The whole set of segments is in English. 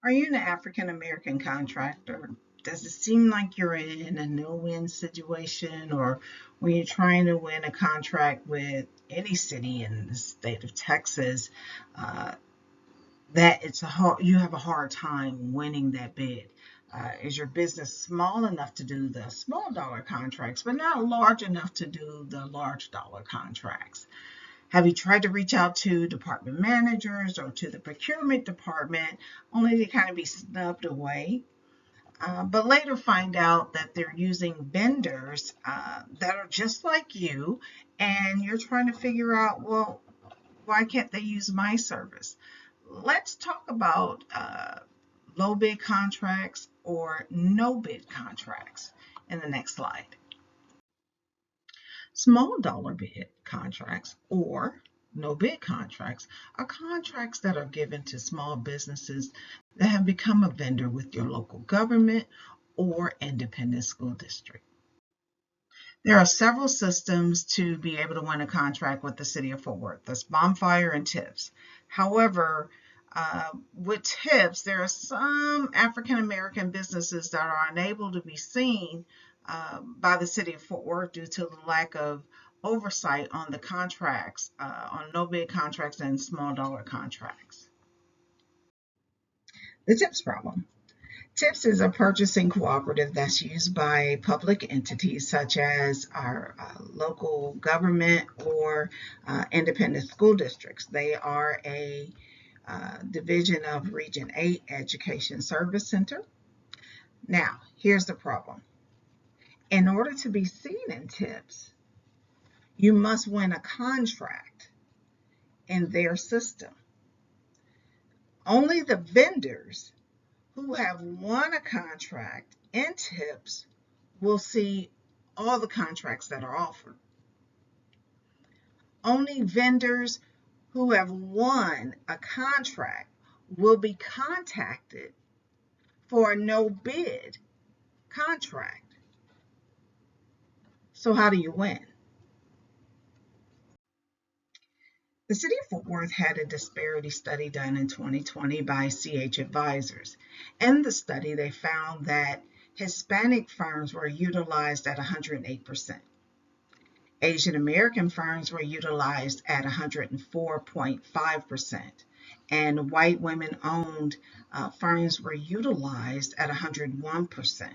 Are you an African American contractor? Does it seem like you're in a no-win situation, or when you're trying to win a contract with any city in the state of Texas, uh, that you have a hard time winning that bid? Is your business small enough to do the small dollar contracts, but not large enough to do the large dollar contracts? Have you tried to reach out to department managers or to the procurement department only to kind of be snubbed away? But later find out that they're using vendors that are just like you, and you're trying to figure out, well, why can't they use my service? Let's talk about low bid contracts or no bid contracts in the next slide. Small dollar bid contracts or no bid contracts are contracts that are given to small businesses that have become a vendor with your local government or independent school district. There are several systems to be able to win a contract with the city of Fort Worth. That's Bonfire and TIPS. However, with TIPS, there are some African American businesses that are unable to be seen by the city of Fort Worth due to the lack of oversight on the contracts, on no bid contracts and small dollar contracts. The TIPS problem. TIPS is a purchasing cooperative that's used by public entities such as our local government or independent school districts. They are a division of Region 8 Education Service Center. Now, here's the problem. In order to be seen in TIPS, you must win a contract in their system. Only the vendors who have won a contract in TIPS will see all the contracts that are offered. Only vendors who have won a contract will be contacted for a no bid contract. So how do you win? The City of Fort Worth had a disparity study done in 2020 by CH Advisors. In the study, they found that Hispanic firms were utilized at 108%. Asian American firms were utilized at 104.5%, and white women-owned firms were utilized at 101%.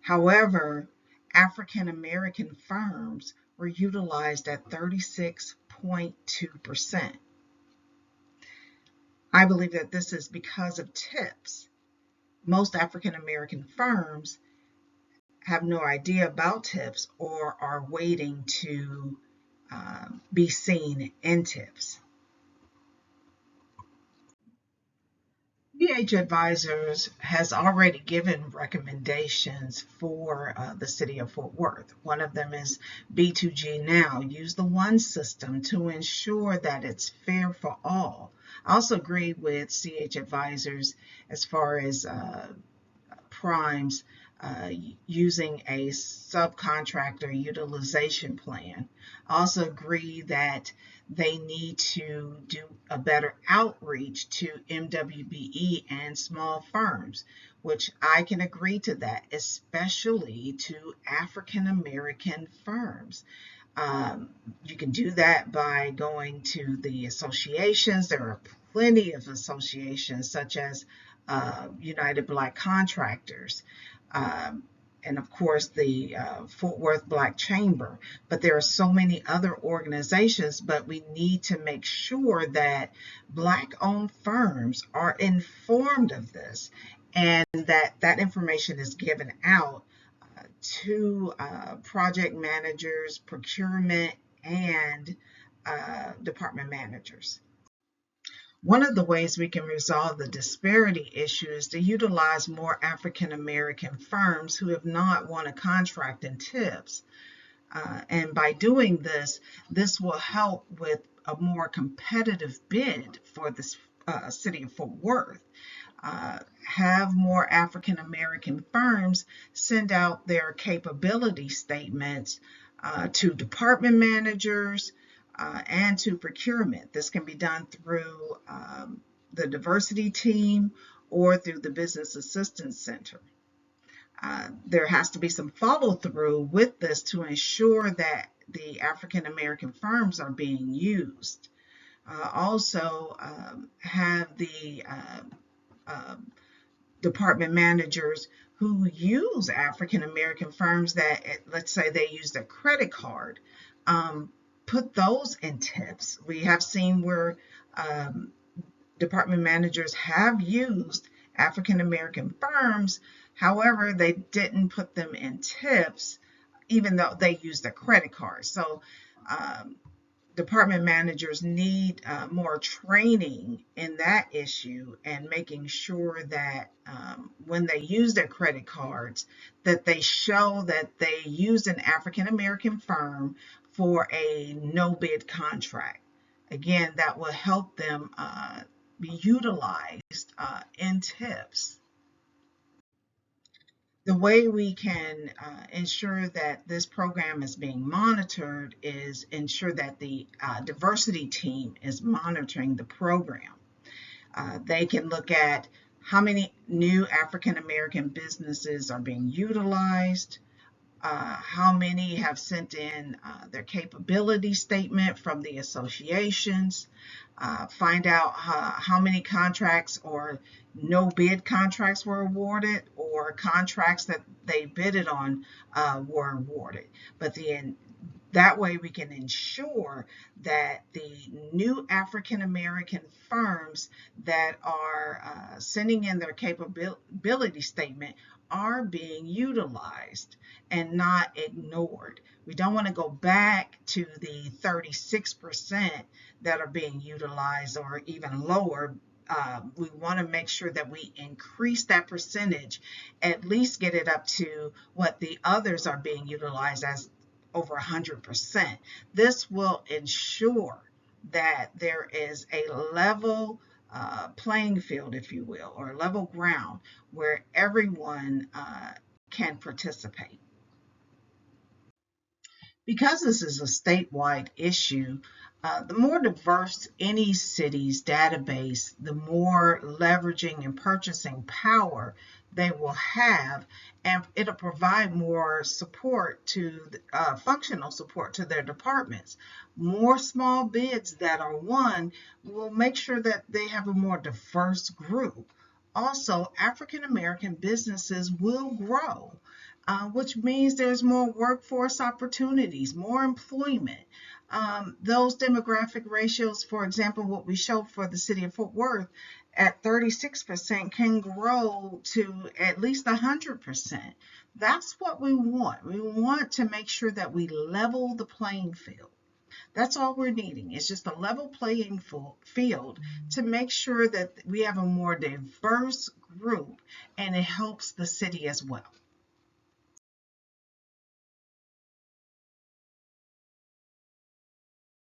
However, African American firms were utilized at 36.2%. I believe that this is because of TIPS. Most African American firms have no idea about TIPS or are waiting to be seen in TIPS. CH Advisors has already given recommendations for the city of Fort Worth. One of them is B2G Now. Use the one system to ensure that it's fair for all. I also agree with CH Advisors as far as primes using a subcontractor utilization plan. I also agree that they need to do a better outreach to MWBE and small firms, which I can agree to that, especially to African American firms. You can do that by going to the associations. There are plenty of associations such as United Black Contractors, and of course the Fort Worth Black Chamber. But there are so many other organizations, but we need to make sure that Black-owned firms are informed of this and that information is given out to project managers, procurement, and department managers. One of the ways we can resolve the disparity issue is to utilize more African American firms who have not won a contract in TIPS. And by doing this, this will help with a more competitive bid for this city of Fort Worth. Have more African American firms send out their capability statements to department managers and to procurement. This can be done through the diversity team or through the Business Assistance Center. There has to be some follow through with this to ensure that the African American firms are being used. Also, have the department managers who use African American firms that, let's say, they use their credit card, put those in tips. We have seen where department managers have used African American firms, however, they didn't put them in tips, even though they used their credit card. So, department managers need more training in that issue and making sure that when they use their credit cards, that they show that they used an African American firm for a no bid contract. Again, that will help them be utilized in tips. The way we can ensure that this program is being monitored is ensure that the diversity team is monitoring the program. They can look at how many new African American businesses are being utilized, how many have sent in their capability statement from the associations, find out how many contracts or no bid contracts were awarded or contracts that they bidded on were awarded. But that way we can ensure that the new African American firms that are sending in their capability statement are being utilized and not ignored. We don't want to go back to the 36% that are being utilized or even lower. We want to make sure that we increase that percentage, at least get it up to what the others are being utilized as, over 100%. This will ensure that there is a level playing field, if you will, or level ground where everyone can participate. Because this is a statewide issue, the more diverse any city's database, the more leveraging and purchasing power they will have, and it'll provide more support to functional support to their departments. More small bids that are won will make sure that they have a more diverse group. Also, African American businesses will grow, which means there's more workforce opportunities, more employment. Those demographic ratios, for example, what we showed for the city of Fort Worth at 36% can grow to at least 100%. That's what we want. We want to make sure that we level the playing field. That's all we're needing. It's just a level playing field to make sure that we have a more diverse group, and it helps the city as well.